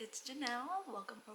it's Janelle.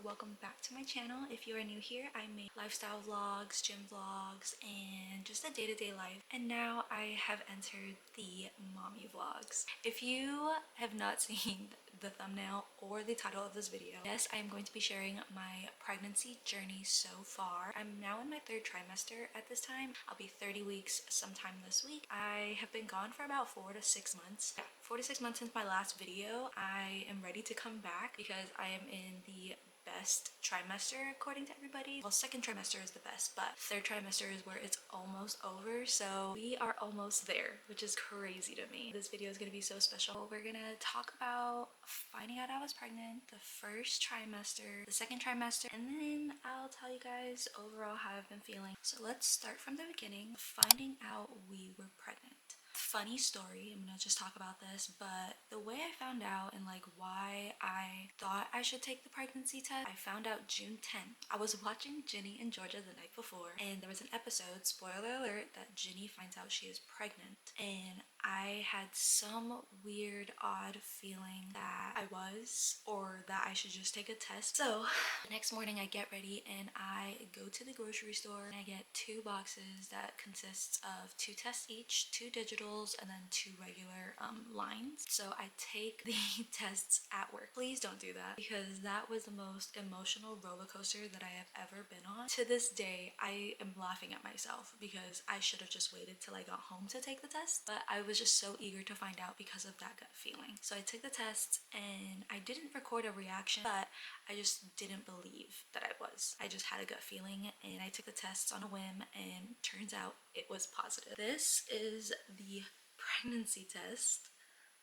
Welcome back to my channel. If you are new here, I make lifestyle vlogs, gym vlogs, and just a day-to-day life. And now I have entered the mommy vlogs. If you have not seen the thumbnail or the title of this video, yes, I am going to be sharing my pregnancy journey so far. I'm now in my third trimester at this time. I'll be 30 weeks sometime this week. I have been gone for about 4 to 6 months. 4 to 6 months since my last video. I am ready to come back because I am in the best trimester according to everybody. Well, second trimester is the best, but third trimester is where it's almost over, so we are almost there, which is crazy to me. This video is going to be so special. We're gonna talk about finding out I was pregnant, the first trimester, the second trimester, and then I'll tell you guys overall how I've been feeling. So let's start from the beginning, finding out we were pregnant. Funny story, I'm gonna just talk about this, but the way I found out and like why I thought I should take the pregnancy test, I found out June 10th. I was watching Ginny and Georgia the night before, and there was an episode, spoiler alert, that Ginny finds out she is pregnant, and I had some weird, odd feeling that I was, or that I should just take a test. So the next morning I get ready and I go to the grocery store and I get 2 boxes that consists of 2 tests each, 2 digitals, and then 2 regular lines. So I take the tests at work. Please don't do that, because that was the most emotional roller coaster that I have ever been on. To this day, I am laughing at myself because I should have just waited till I got home to take the test, but I was just so eager to find out because of that gut feeling. So I took the test and I didn't record a reaction, but I just didn't believe that I was. I just had a gut feeling and I took the tests on a whim, and turns out it was positive. This is the pregnancy test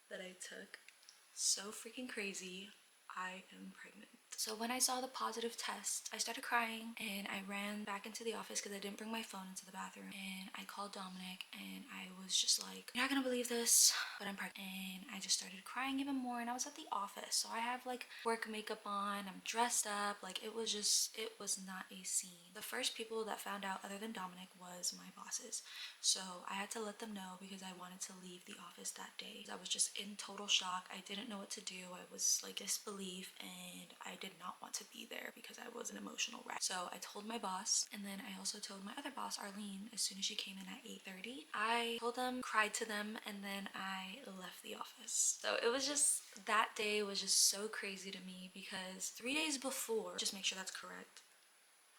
that I took. So freaking crazy. I am pregnant. So when I saw the positive test, I started crying and I ran back into the office because I didn't bring my phone into the bathroom, and I called Dominic and I was just like, "You're not gonna believe this, but I'm pregnant." And I just started crying even more, and I was at the office, so I have like work makeup on, I'm dressed up, like it was not a scene. The first people that found out other than Dominic was my bosses, so I had to let them know because I wanted to leave the office that day. I was just in total shock. I didn't know what to do. I was like disbelief, and I did not want to be there because I was an emotional wreck. So I told my boss, and then I also told my other boss, Arlene, as soon as she came in at 8:30. I told them, cried to them, and then I left the office. So it was just, that day was just so crazy to me because 3 days before, just make sure that's correct.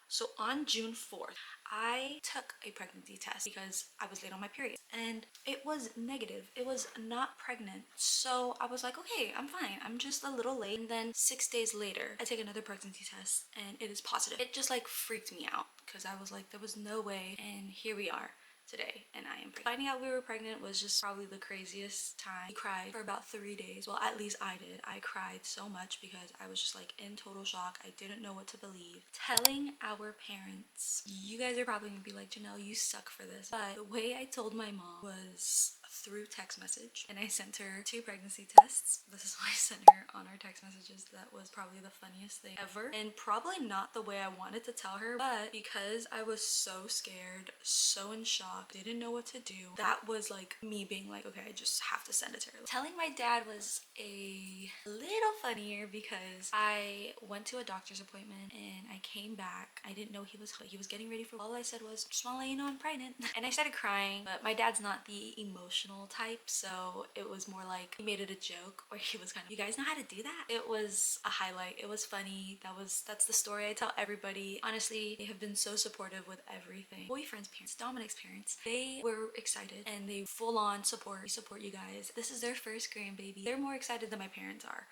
So on June 4th, I took a pregnancy test because I was late on my period, and it was negative. It was not pregnant. So I was like, okay, I'm fine. I'm just a little late. And then 6 days later, I take another pregnancy test and it is positive. It just like freaked me out because I was like, there was no way. And here we are today, and I am pregnant. Finding out we were pregnant was just probably the craziest time. We cried for about 3 days. Well, at least I did. I cried so much because I was just like in total shock. I didn't know what to believe. Telling our parents, you guys are probably gonna be like, Janelle, you suck for this. But the way I told my mom was through text message, and I sent her 2 pregnancy tests. This is what I sent her on our text messages. That was probably the funniest thing ever, and probably not the way I wanted to tell her, but because I was so scared, so in shock, didn't know what to do, that was like me being like, okay, I just have to send it to her. Telling my dad was a little funnier because I went to a doctor's appointment and I came back. I didn't know he was getting ready for, all I said was, just want to let you know I'm pregnant. And I started crying, but my dad's not the emotional type, so it was more like he made it a joke, or he was kind of, you guys know how to do that? It was a highlight. It was funny. That's the story I tell everybody. Honestly, they have been so supportive with everything. Boyfriend's parents, Dominic's parents, they were excited and they full on support you guys. This is their first grandbaby. They're more excited than my parents are.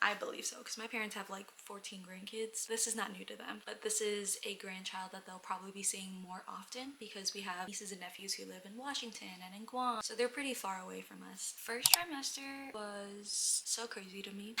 I believe so, because my parents have like 14 grandkids. This is not new to them, but this is a grandchild that they'll probably be seeing more often because we have nieces and nephews who live in Washington and in Guam, so they're pretty far away from us. First trimester was so crazy to me.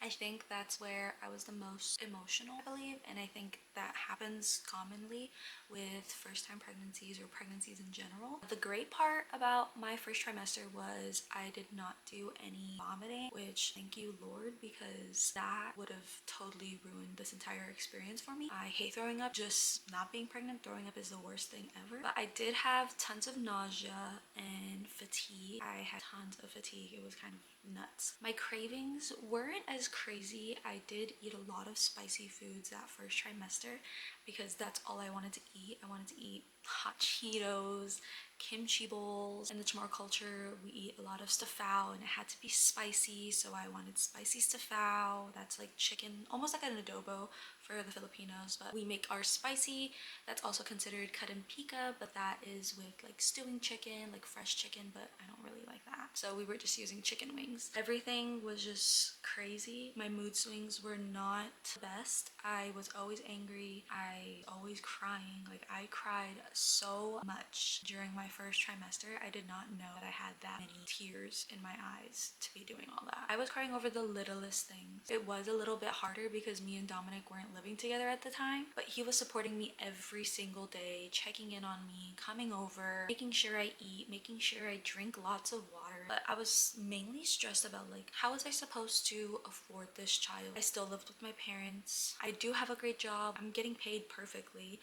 I think that's where I was the most emotional, I believe, and I think that happens commonly with first-time pregnancies or pregnancies in general. The great part about my first trimester was I did not do any vomiting, which thank you Lord, because that would have totally ruined this entire experience for me. I hate throwing up. Just not being pregnant, throwing up is the worst thing ever. But I did have tons of nausea and fatigue. I had tons of fatigue. It was kind of nuts. My cravings weren't as crazy. I did eat a lot of spicy foods that first trimester because that's all I wanted to eat. I wanted to eat hot Cheetos, kimchi bowls. In the Chamorro culture, we eat a lot of stafao and it had to be spicy, so I wanted spicy stafao. That's like chicken, almost like an adobo for the Filipinos, but we make ours spicy. That's also considered karen pica, but that is with like stewing chicken, like fresh chicken, but I don't really like that. So we were just using chicken wings. Everything was just crazy. My mood swings were not the best. I was always angry. I always crying. Like I cried so much during my first trimester. I did not know that I had that many tears in my eyes to be doing all that. I was crying over the littlest things. It was a little bit harder because me and Dominic weren't living together at the time, but he was supporting me every single day, checking in on me, coming over, making sure I eat, making sure I drink lots of water. But I was mainly stressed about like, how was I supposed to afford this child? I still lived with my parents. I do have a great job. I'm getting paid perfectly.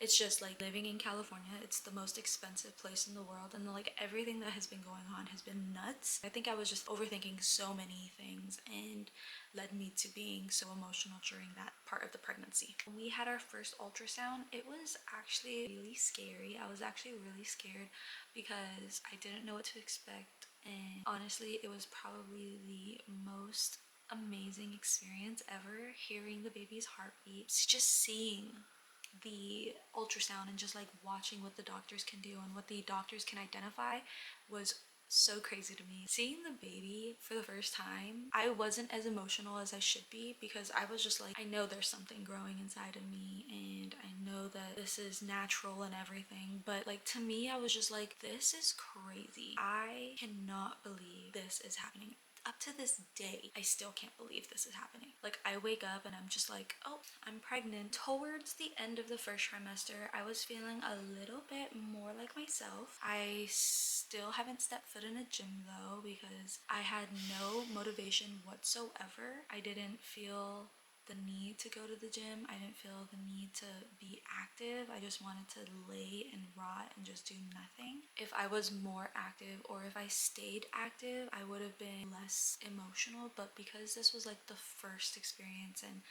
It's just like living in California, it's the most expensive place in the world, and like everything that has been going on has been nuts. I think I was just overthinking so many things and led me to being so emotional during that part of the pregnancy. When we had our first ultrasound, it was actually really scary. I was actually really scared because I didn't know what to expect, and honestly it was probably the most amazing experience ever, hearing the baby's heartbeat, just seeing the ultrasound and just like watching what the doctors can do and what the doctors can identify was so crazy to me. Seeing the baby for the first time, I wasn't as emotional as I should be because I was just like, I know there's something growing inside of me and I know that this is natural and everything, but like to me I was just like, this is crazy. I cannot believe this is happening. Up to this day, I still can't believe this is happening. Like I wake up and I'm just like, oh, I'm pregnant. Towards the end of the first trimester, I was feeling a little bit more like myself. I still haven't stepped foot in a gym though because I had no motivation whatsoever. I didn't feel the need to go to the gym. I didn't feel the need to be active. I just wanted to lay and rot and just do nothing. If I was more active or if I stayed active, I would have been less emotional, but because this was like the first experience and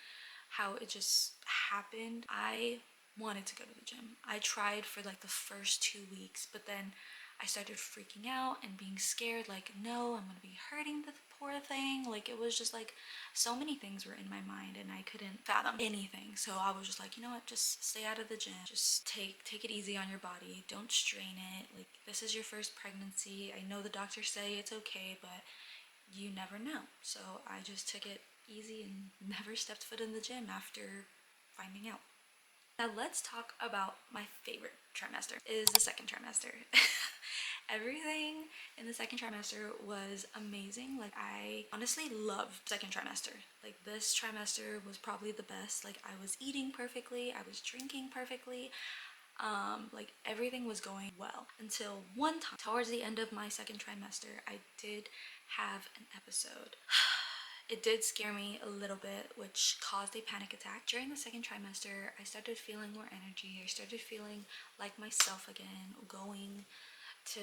how it just happened, I wanted to go to the gym. I tried for like the first 2 weeks, but then I started freaking out and being scared, like, no, I'm gonna be hurting the poor thing. Like it was just like so many things were in my mind and I couldn't fathom anything. So I was just like, you know what, just stay out of the gym. Just take it easy on your body. Don't strain it. Like this is your first pregnancy. I know the doctors say it's okay, but you never know. So I just took it easy and never stepped foot in the gym after finding out. Now let's talk about my favorite trimester, is the second trimester. Everything in the second trimester was amazing. Like I honestly loved second trimester. Like this trimester was probably the best. Like I was eating perfectly, I was drinking perfectly. Like everything was going well until one time towards the end of my second trimester, I did have an episode. It did scare me a little bit, which caused a panic attack. During the second trimester, I started feeling more energy. I started feeling like myself again, going to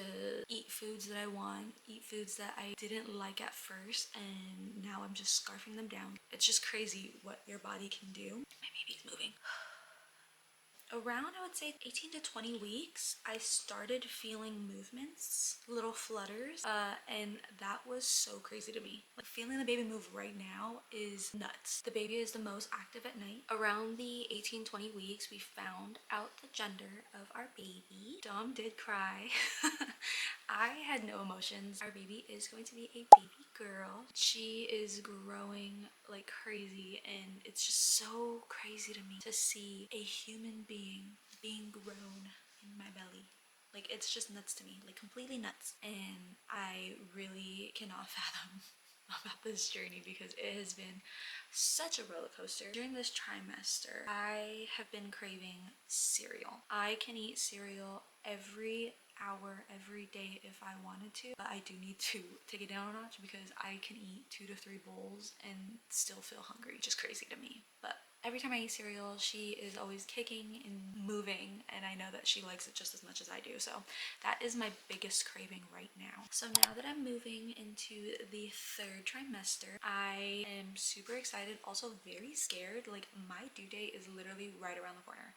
eat foods that I want, eat foods that I didn't like at first, and now I'm just scarfing them down. It's just crazy what your body can do. My baby's moving. Around, I would say 18 to 20 weeks, I started feeling movements, little flutters, and that was so crazy to me. Like feeling the baby move right now is nuts. The baby is the most active at night. Around the 18-20 weeks, we found out the gender of our baby. Dom did cry. I had no emotions. Our baby is going to be a baby girl. She is growing like crazy, and it's just so crazy to me to see a human being being grown in my belly. Like it's just nuts to me, like completely nuts. And I really cannot fathom about this journey because it has been such a roller coaster. During this trimester, I have been craving cereal. I can eat cereal every hour every day if I wanted to, but I do need to take it down a notch because I can eat 2 to 3 bowls and still feel hungry, which is crazy to me. But every time I eat cereal, she is always kicking and moving, and I know that she likes it just as much as I do. So that is my biggest craving right now. So now that I'm moving into the third trimester, I am super excited, also very scared. Like, my due date is literally right around the corner.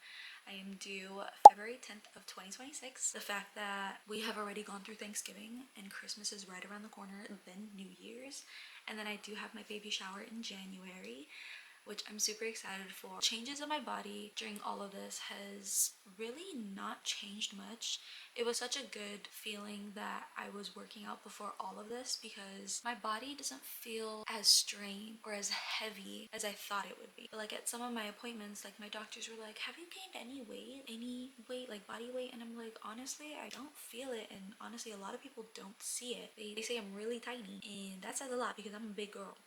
I am due February 10th of 2026. The fact that we have already gone through Thanksgiving and Christmas is right around the corner, then New Year's, and then I do have my baby shower in January, which I'm super excited for. Changes in my body during all of this has really not changed much. It was such a good feeling that I was working out before all of this, because my body doesn't feel as strained or as heavy as I thought it would be. But like, at some of my appointments, like, my doctors were like, have you gained any weight? Any weight, like body weight? And I'm like, honestly, I don't feel it. And honestly, a lot of people don't see it. They say I'm really tiny, and that says a lot because I'm a big girl.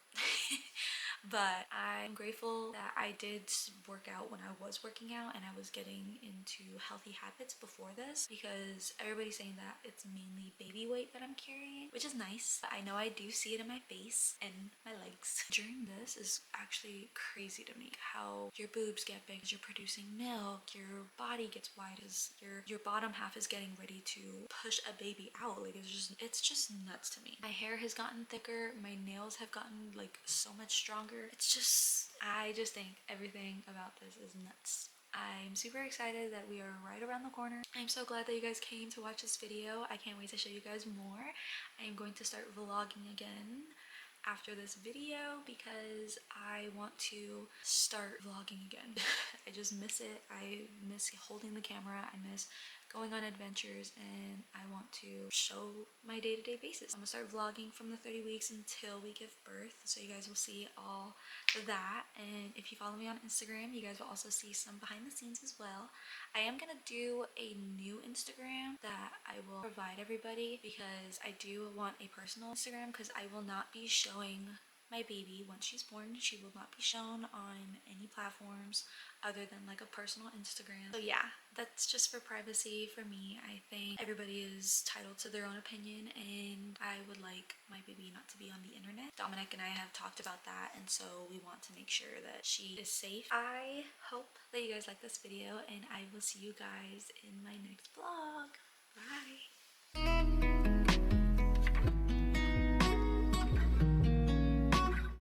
But I'm grateful that I did work out when I was working out and I was getting into healthy habits before this, because everybody's saying that it's mainly baby weight that I'm carrying, which is nice. I know I do see it in my face and my legs. During this is actually crazy to me, how your boobs get big as you're producing milk, your body gets wide as your bottom half is getting ready to push a baby out. Like, it's just nuts to me. My hair has gotten thicker, my nails have gotten like so much stronger. I just think everything about this is nuts. I'm super excited that we are right around the corner. I'm so glad that you guys came to watch this video. I can't wait to show you guys more. I am going to start vlogging again after this video because I want to start vlogging again. I just miss it. I miss holding the camera. I miss going on adventures, and I want to show my day-to-day basis. I'm gonna start vlogging from the 30 weeks until we give birth, so you guys will see all that. And if you follow me on Instagram, you guys will also see some behind the scenes as well. I am gonna do a new Instagram that I will provide everybody, because I do want a personal Instagram, because I will not be showing my baby once she's born. She will not be shown on any platforms other than like a personal Instagram. So yeah, that's just for privacy for me. I think everybody is entitled to their own opinion, and I would like my baby not to be on the internet. Dominic and I have talked about that, and so we want to make sure that she is safe. I hope that you guys like this video, and I will see you guys in my next vlog. Bye!